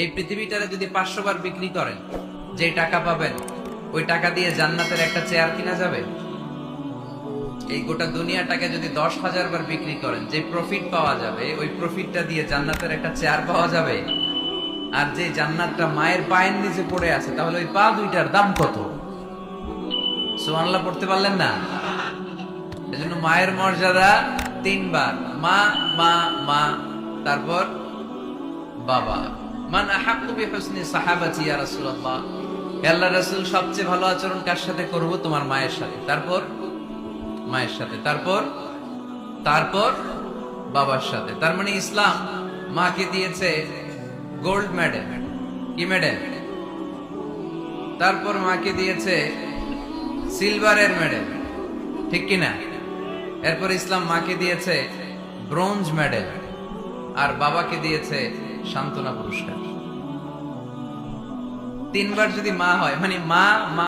এই পৃথিবীটারে যদি 500 বার বিক্রি করেন, যে টাকা পাবেন ওই টাকা দিয়ে জান্নাতের একটা চেয়ার কিনা যাবে? এই গোটা দুনিয়াটাকে যদি 10,000 বার বিক্রি করেন, যে প্রফিট পাওয়া যাবে ওই প্রফিটটা দিয়ে জান্নাতের একটা চেয়ার পাওয়া যাবে? আর যে জান্নাতটা মায়ের পায়ের নিচে পড়ে আছে, তাহলে ওই পা দুইটার দাম কত? সুবহানাল্লাহ পড়তে পারলেন না? এজন্য মায়ের মর্যাদা 3 বার, মা মা মা, তারপর বাবা। মান আহাক্কু বিহুসনি সাহাবাতি ইয়া রাসূলুল্লাহ, হে আল্লাহর রাসূল সবচেয়ে ভালো আচরণ কার সাথে করব? তোমার মায়ের সাথে, তারপর মায়ের সাথে, তারপর তারপর বাবার সাথে। তার মানে ইসলাম মাকে দিয়েছে গোল্ড মেডেল, কি মেডেল? তারপর মাকে দিয়েছে সিলভারের মেডেল, ঠিক কিনা? এরপর ইসলাম মাকে দিয়েছে ব্রোঞ্জ মেডেল, আর বাবাকে দিয়েছে সান্ত্বনা পুরস্কার। 3 বার যদি মা হয়, মানে মা মা